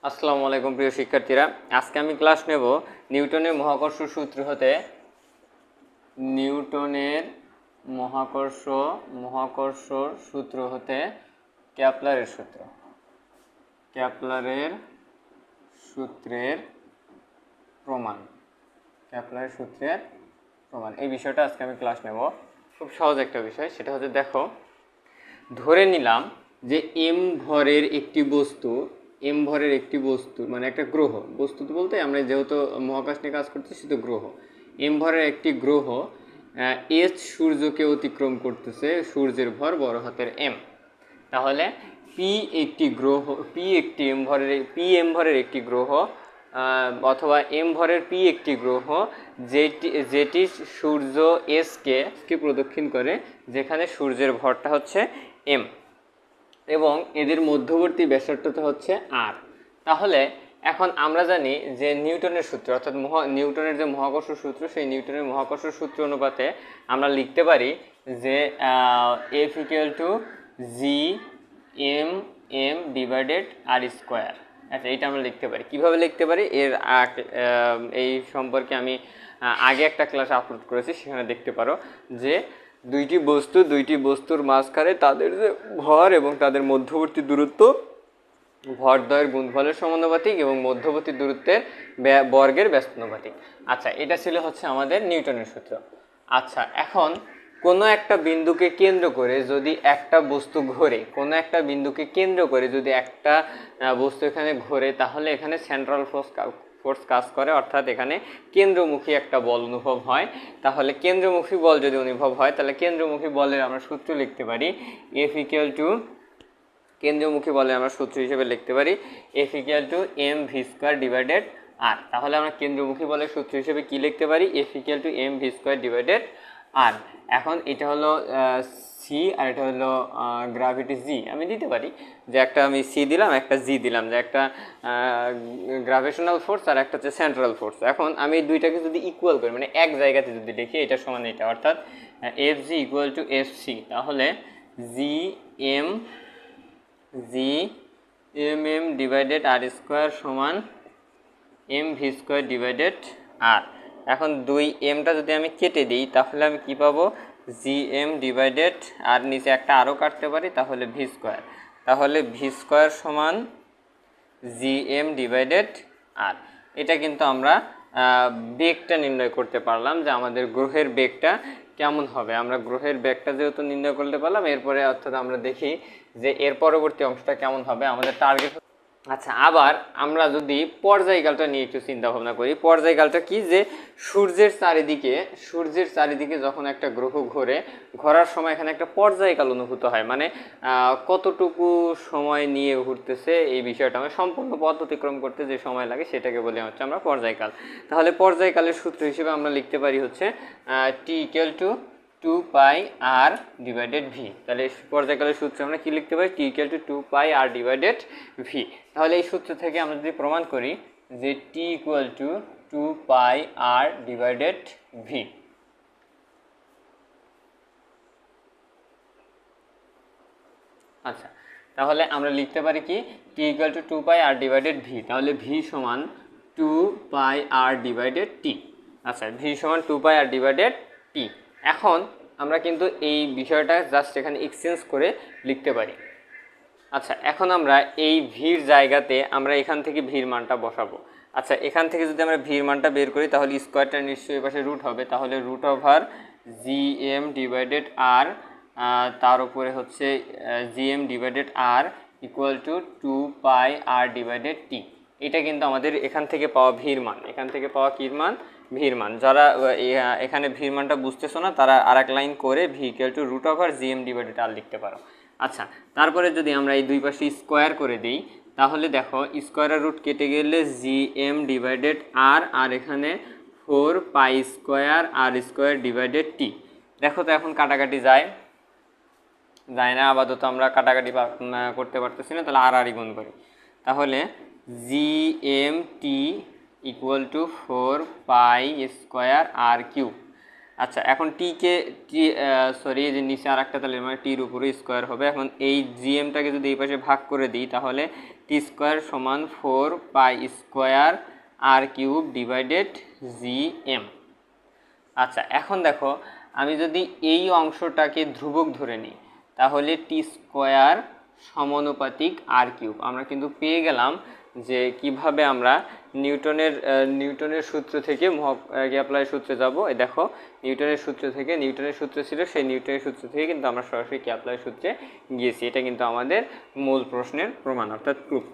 আসসালামু আলাইকুম প্রিয় শিক্ষার্থীরা, আজকে আমি ক্লাস নেব নিউটনের মহাকর্ষ সূত্র হতে নিউটনের মহাকর্ষ সূত্র হতে কেপলারের সূত্রের প্রমাণ এই বিষয়টা আজকে আমি ক্লাস নেব। খুব সহজ একটা বিষয়, সেটা হচ্ছে দেখো, ধরে নিলাম যে এম ভরের একটি বস্তু মানে একটা গ্রহ, বস্তু তো বলতে আমরা যেহেতু মহাকাশ নিয়ে কাজ করতেছি সেটা গ্রহ। এম ভরের একটি গ্রহ এস সূর্যকে অতিক্রম করতেছে, সূর্যের ভর বড় হাতের এম। তাহলে পি একটি এম ভরের একটি গ্রহ অথবা এম ভরের পি একটি গ্রহ যেটি সূর্য এসকে প্রদক্ষিণ করে, যেখানে সূর্যের ভরটা হচ্ছে এম এবং এদের মধ্যবর্তী ব্যাসার্ধটা হচ্ছে আর। তাহলে এখন আমরা জানি যে নিউটনের সূত্র অর্থাৎ নিউটনের যে মহাকর্ষ সূত্র, সেই নিউটনের মহাকর্ষ সূত্র অনুপাতে আমরা লিখতে পারি যে F equal to G M M divided R square. আচ্ছা, এইটা আমরা লিখতে পারি। কিভাবে লিখতে পারি এই সম্পর্কে আমি আগে একটা ক্লাস আপলোড করেছি, সেখানে দেখতে পারো যে দুইটি বস্তুর মাঝখানে তাদের যে ভর এবং তাদের মধ্যবর্তী দূরত্ব ভরদ্বয়ের গুণফলের সমানুপাতিক এবং মধ্যবর্তী দূরত্বের বর্গের ব্যস্তানুপাতিক। আচ্ছা, এটা ছিল হচ্ছে আমাদের নিউটনের সূত্র। আচ্ছা, এখন কোনো একটা বিন্দুকে কেন্দ্র করে যদি একটা বস্তু ঘোরে, যদি একটা বস্তু এখানে ঘোরে, তাহলে এখানে সেন্ট্রাল ফোর্স কাজ করে, অর্থাৎ এখানে কেন্দ্রমুখী একটা বল অনুভব হয়। তাহলে কেন্দ্রমুখী বল যদি অনুভব হয়, তাহলে কেন্দ্রমুখী বলের আমরা সূত্র লিখতে পারি এফ ইকুয়াল টু কেন্দ্রমুখী বলে আমরা সূত্র হিসেবে লিখতে পারি F equal to M V square divided R. তাহলে আমরা কেন্দ্রমুখী বলের সূত্র হিসেবে কি লিখতে পারি? F equal to M V square divided R. এখন এটা হলো সি আর এটা হলো গ্র্যাভিটি জি। আমি দিতে পারি যে একটা আমি সি দিলাম, একটা জি দিলাম, যে একটা গ্র্যাভিটেশনাল ফোর্স আর একটা হচ্ছে সেন্ট্রাল ফোর্স। এখন আমি দুইটাকে যদি ইকুয়াল করি, মানে এক জায়গাতে যদি লিখি, এটা সমান এটা, অর্থাৎ F G equal to F C, তাহলে G M M divided R square সমান M V square divided R. এখন দুই এমটা যদি আমি কেটে দিই, তাহলে আমি কি পাবো? জি এম ডিভাইডেড আর, নিচে একটা আরও কাটতে পারি, তাহলে ভি স্কোয়ার। তাহলে ভি স্কোয়ার সমান জি এম ডিভাইডেড আর। এটা কিন্তু আমরা বেগটা নির্ণয় করতে পারলাম যে আমাদের গ্রহের বেগটা কেমন হবে। আমরা গ্রহের বেগটা যেহেতু নির্ণয় করতে পারলাম, এরপরে অর্থাৎ আমরা দেখি যে এর পরবর্তী অংশটা কেমন হবে। আমাদের টার্গেট। আচ্ছা, আবার আমরা যদি পর্যায়কালটা নিয়ে একটু চিন্তা ভাবনা করি। পর্যায়কালটা কি? যে সূর্যের চারিদিকে যখন একটা গ্রহ ঘোরার সময় এখানে একটা পর্যায়কাল অনুভূত হয়, মানে কতটুকু সময় নিয়ে ঘুরতেছে এই বিষয়টা, মানে সম্পূর্ণ পথ অতিক্রম করতে যে সময় লাগে সেটাকে বলে হচ্ছে আমরা পর্যায়কাল। তাহলে পর্যায়কালের সূত্র হিসেবে আমরা লিখতে পারি হচ্ছে T equal to 2 pi R divided V. তাহলে পর্যায়কালের সূত্রে আমরা কি লিখতে পারি? T equal to 2 pi R divided V. তাহলে এই সূত্র থেকে আমরা যদি প্রমাণ করি যে T equal to 2 pi R divided V, আচ্ছা, তাহলে আমরা লিখতে পারি কি? T equal to 2 pi R divided V. তাহলে ভি সমান 2 পাই আর ডিভাইডেড টি। আচ্ছা, ভি সমান 2 পাই আর ডিভাইডেড টি। এখন আমরা কিন্তু এই বিষয়টা জাস্ট এখানে এক্সচেঞ্জ করে লিখতে পারি। আচ্ছা, এখন আমরা এই ভির জায়গাতে আমরা এখান থেকে ভির মানটা বসাবো। আচ্ছা, এখান থেকে যদি আমরা ভির মানটা বের করি, তাহলে স্কোয়ারটা নিশ্চয়ই এই পাশে রুট হবে, তাহলে root over G M divided R, তার উপরে হচ্ছে G M divided R equal to 2 pi R divided T. এটা কিন্তু আমাদের এখান থেকে পাওয়া ভির মান, ভির মান। যারা এখানে ভির মানটা বুঝতেছো না, তারা আর এক লাইন করে V equal to root over G M divided R লিখতে পারো। আচ্ছা, তারপরে যদি আমরা এই দুই পাশে স্কোয়ার করে দিই, তাহলে দেখো স্কোয়ারের রুট কেটে গেলে জি এম ডিভাইডেড আর, আর এখানে 4 পাই স্কোয়ার আর স্কোয়ার ডিভাইডেড টি। দেখো তো এখন কাটাকাটি যায় না, আপাতত আমরা কাটাকাটি করতে পারতেছি না, তাহলে আর আরই গুণ করি। তাহলে G M T equal to 4 pi square R cube. আচ্ছা, এখন টিকে টি সরি এই যে নিচে আর একটা তাহলে মানে টির উপরে স্কোয়ার হবে। এখন এই জিএমটাকে যদি এই পাশে ভাগ করে দিই তাহলে টি স্কোয়ার সমান 4 pi square R cube divided GM. আচ্ছা, এখন দেখো আমি যদি এই অংশটাকে ধ্রুবক ধরে নিই তাহলে টি স্কোয়ার সমানুপাতিক আর কিউব। আমরা কিন্তু পেয়ে গেলাম যে কিভাবে আমরা নিউটনের সূত্র থেকে ক্যাপলারের সূত্রে যাব। এই দেখো নিউটনের সূত্র ছিল, সেই নিউটনের সূত্র থেকে কিন্তু আমরা সরাসরি ক্যাপলারের সূত্রে গিয়েছি। এটা কিন্তু আমাদের মূল প্রশ্নের প্রমাণ অর্থাৎ প্রুফ।